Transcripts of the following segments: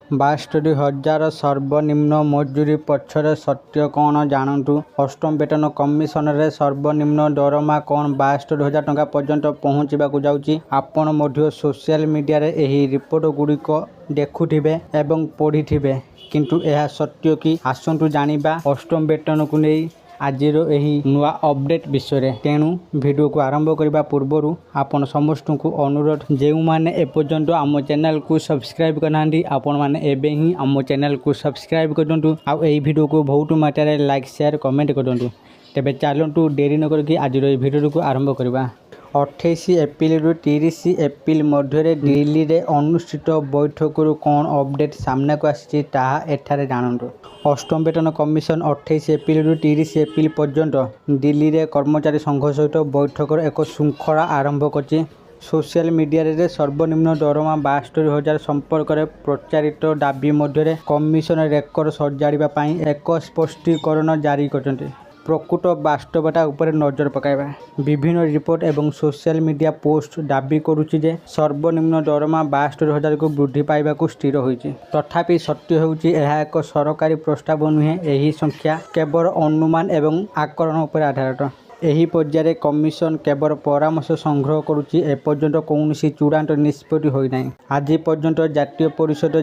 72,000 ସର୍ବନିମ୍ନ ମଜୁରୀ ପଛରେ ସତ୍ୟ କ'ଣ ଜାଣନ୍ତୁ। ଅଷ୍ଟମ ବେତନ କମିଶନରେ ସର୍ବନିମ୍ନ ଦରମା କ'ଣ 72,000 ଟଙ୍କା ପର୍ଯ୍ୟନ୍ତ ପହଞ୍ଚିବାକୁ ଯାଉଛି। ଆପଣ ମଧ୍ୟ ସୋସିଆଲ ମିଡ଼ିଆରେ ଏହି ରିପୋର୍ଟଗୁଡ଼ିକ ଦେଖୁଥିବେ ଏବଂ ପଢ଼ିଥିବେ, କିନ୍ତୁ ଏହା ସତ୍ୟ କି? ଆସନ୍ତୁ ଜାଣିବା ଅଷ୍ଟମ ବେତନକୁ ନେଇ ଆଜିର ଏହି ନୂଆ ଅପଡେଟ୍ ବିଷୟରେ। ତେଣୁ ଭିଡ଼ିଓକୁ ଆରମ୍ଭ କରିବା ପୂର୍ବରୁ ଆପଣ ସମସ୍ତଙ୍କୁ ଅନୁରୋଧ, ଯେଉଁମାନେ ଏପର୍ଯ୍ୟନ୍ତ ଆମ ଚ୍ୟାନେଲକୁ ସବସ୍କ୍ରାଇବ୍ କରିନାହାନ୍ତି ଆପଣମାନେ ଏବେ ହିଁ ଆମ ଚ୍ୟାନେଲକୁ ସବସ୍କ୍ରାଇବ୍ କରନ୍ତୁ ଆଉ ଏହି ଭିଡ଼ିଓକୁ ବହୁତ ମାତ୍ରାରେ ଲାଇକ୍ ସେୟାର କମେଣ୍ଟ କରନ୍ତୁ। ତେବେ ଚାଲନ୍ତୁ ଡେରି ନ କରିକି ଆଜିର ଏହି ଭିଡ଼ିଓକୁ ଆରମ୍ଭ କରିବା। 28 ଏପ୍ରିଲରୁ 30 ଏପ୍ରିଲ ମଧ୍ୟରେ ଦିଲ୍ଲୀରେ ଅନୁଷ୍ଠିତ ବୈଠକରୁ କ'ଣ ଅପଡେଟ୍ ସାମ୍ନାକୁ ଆସିଛି ତାହା ଏଠାରେ ଜାଣନ୍ତୁ। ଅଷ୍ଟମ ବେତନ କମିଶନ 28 ଏପ୍ରିଲରୁ 30 ଏପ୍ରିଲ ପର୍ଯ୍ୟନ୍ତ ଦିଲ୍ଲୀରେ କର୍ମଚାରୀ ସଂଘ ସହିତ ବୈଠକର ଏକ ଶୃଙ୍ଖଳା ଆରମ୍ଭ କରିଛି। ସୋସିଆଲ ମିଡ଼ିଆରେ ସର୍ବନିମ୍ନ ଦରମା 72,000 ସମ୍ପର୍କରେ ପ୍ରଚାରିତ ଦାବି ମଧ୍ୟରେ କମିଶନ ରେକର୍ଡ ସଜାଡ଼ିବା ପାଇଁ ଏକ ସ୍ପଷ୍ଟୀକରଣ ଜାରି କରିଛନ୍ତି। ପ୍ରକୃତ ବାସ୍ତବତା ଉପରେ ନଜର ପକାଇବା। ବିଭିନ୍ନ ରିପୋର୍ଟ ଏବଂ ସୋସିଆଲ ମିଡ଼ିଆ ପୋଷ୍ଟ ଦାବି କରୁଛି ଯେ ସର୍ବନିମ୍ନ ଦରମା 72,000କୁ ବୃଦ୍ଧି ପାଇବାକୁ ସ୍ଥିର ହୋଇଛି। ତଥାପି ସତ୍ୟ ହେଉଛି ଏହା ଏକ ସରକାରୀ ପ୍ରସ୍ତାବ ନୁହେଁ। ଏହି ସଂଖ୍ୟା କେବଳ ଅନୁମାନ ଏବଂ ଆକଳନ ଉପରେ ଆଧାରିତ। ଏହି ପର୍ଯ୍ୟାୟରେ କମିଶନ କେବଳ ପରାମର୍ଶ ସଂଗ୍ରହ କରୁଛି। ଏପର୍ଯ୍ୟନ୍ତ କୌଣସି ଚୂଡ଼ାନ୍ତ ନିଷ୍ପତ୍ତି ହୋଇନାହିଁ। ଆଜି ପର୍ଯ୍ୟନ୍ତ ଜାତୀୟ ପରିଷଦ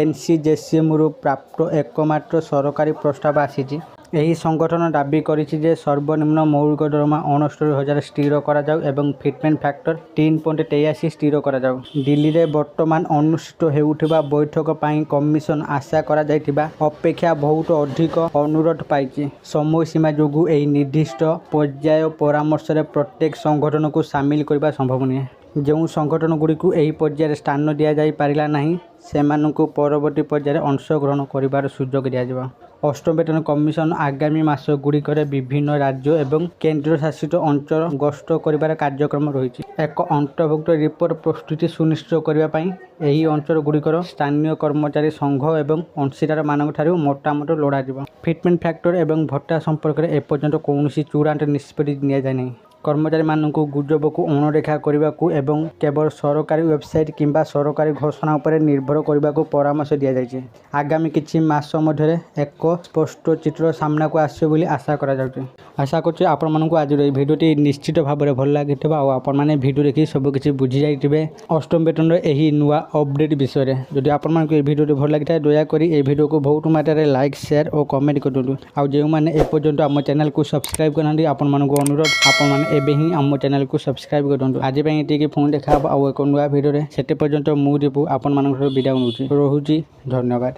NCJCMରୁ ପ୍ରାପ୍ତ एकमात्र ସରକାରୀ ପ୍ରସ୍ତାବ ଆସିଛି। ଏହି ସଂଗଠନ ଦାବି କରିଛି ଯେ ସର୍ବନିମ୍ନ ମୌଳିକ ଦରମା 69,000 ସ୍ଥିର କରାଯାଉ ଏବଂ ଫିଟମେଣ୍ଟ ଫ୍ୟାକ୍ଟର 3.83 ସ୍ଥିର କରାଯାଉ। ଦିଲ୍ଲୀରେ ବର୍ତ୍ତମାନ ଅନୁଷ୍ଠିତ ହେଉଥିବା ବୈଠକ ପାଇଁ କମିଶନ ଆଶା କରାଯାଇଥିବା ଅପେକ୍ଷା ବହୁତ ଅଧିକ ଅନୁରୋଧ ପାଇଛି। ସମୟସୀମା ଯୋଗୁଁ ଏହି ନିର୍ଦ୍ଦିଷ୍ଟ ପର୍ଯ୍ୟାୟ ପରାମର୍ଶରେ ପ୍ରତ୍ୟେକ ସଂଗଠନକୁ ସାମିଲ କରିବା ସମ୍ଭବ ନୁହେଁ। ଯେଉଁ ସଂଗଠନଗୁଡ଼ିକୁ ଏହି ପର୍ଯ୍ୟାୟରେ ସ୍ଥାନ ଦିଆଯାଇ ପାରିଲା ନାହିଁ ସେମାନଙ୍କୁ ପରବର୍ତ୍ତୀ ପର୍ଯ୍ୟାୟରେ ଅଂଶଗ୍ରହଣ କରିବାର ସୁଯୋଗ ଦିଆଯିବ। ଅଷ୍ଟମ ବେତନ କମିଶନ ଆଗାମୀ ମାସଗୁଡ଼ିକରେ ବିଭିନ୍ନ ରାଜ୍ୟ ଏବଂ କେନ୍ଦ୍ରଶାସିତ ଅଞ୍ଚଳ ଗସ୍ତ କରିବାର କାର୍ଯ୍ୟକ୍ରମ ରହିଛି। ଏକ ଅନ୍ତର୍ଭୁକ୍ତ ରିପୋର୍ଟ ପ୍ରସ୍ତୁତି ସୁନିଶ୍ଚିତ କରିବା ପାଇଁ ଏହି ଅଞ୍ଚଳଗୁଡ଼ିକର ସ୍ଥାନୀୟ କର୍ମଚାରୀ ସଂଘ ଏବଂ ଅଂଶୀଦାରମାନଙ୍କଠାରୁ ମତାମତ ଲୋଡ଼ାଯିବ। ଫିଟମେଣ୍ଟ ଫ୍ୟାକ୍ଟର ଏବଂ ଭତ୍ତା ସମ୍ପର୍କରେ ଏପର୍ଯ୍ୟନ୍ତ କୌଣସି ଚୂଡ଼ାନ୍ତ ନିଷ୍ପତ୍ତି ନିଆଯାଇନାହିଁ। କର୍ମଚାରୀମାନଙ୍କୁ ଗୁଜବକୁ ଅଣଦେଖା କରିବାକୁ ଏବଂ କେବଳ ସରକାରୀ ୱେବସାଇଟ୍ କିମ୍ବା ସରକାରୀ ଘୋଷଣା ଉପରେ ନିର୍ଭର କରିବାକୁ ପରାମର୍ଶ ଦିଆଯାଇଛି। ଆଗାମୀ କିଛି ମାସ ମଧ୍ୟରେ ଏକ ସ୍ପଷ୍ଟ ଚିତ୍ର ସାମ୍ନାକୁ ଆସିବ ବୋଲି ଆଶା କରାଯାଉଛି। ଆଶା କରୁଛି ଆପଣମାନଙ୍କୁ ଆଜିର ଏହି ଭିଡ଼ିଓଟି ନିଶ୍ଚିତ ଭାବରେ ଭଲ ଲାଗିଥିବ ଆଉ ଆପଣମାନେ ଭିଡ଼ିଓ ଦେଖି ସବୁକିଛି ବୁଝିଯାଇଥିବେ ଅଷ୍ଟମ ବେତନର ଏହି ନୂଆ ଅପଡେଟ୍ ବିଷୟରେ। ଯଦି ଆପଣମାନଙ୍କୁ ଏହି ଭିଡ଼ିଓଟି ଭଲ ଲାଗିଥାଏ ଦୟାକରି ଏହି ଭିଡ଼ିଓକୁ ବହୁତ ମାତ୍ରାରେ ଲାଇକ୍ ସେୟାର ଓ କମେଣ୍ଟ କରନ୍ତୁ। ଆଉ ଯେଉଁମାନେ ଏପର୍ଯ୍ୟନ୍ତ ଆମ ଚ୍ୟାନେଲକୁ ସବସ୍କ୍ରାଇବ୍ କରିନାହାନ୍ତି ଆପଣମାନଙ୍କୁ ଅନୁରୋଧ ଆପଣମାନେ ଏବେ ହିଁ ଆମ ଚ୍ୟାନେଲକୁ ସବସ୍କ୍ରାଇବ୍ କରନ୍ତୁ। ଆଜି ପାଇଁ ଏତିକି, ପୁଣି ଦେଖା ହେବ ଆଉ ଏକ ନୂଆ ଭିଡ଼ିଓରେ। ସେତେ ପର୍ଯ୍ୟନ୍ତ ମୁଁ ଦୀପୁ ଆପଣମାନଙ୍କର ବିଦାୟ ନେଉଛି। ରହୁଛି, ଧନ୍ୟବାଦ।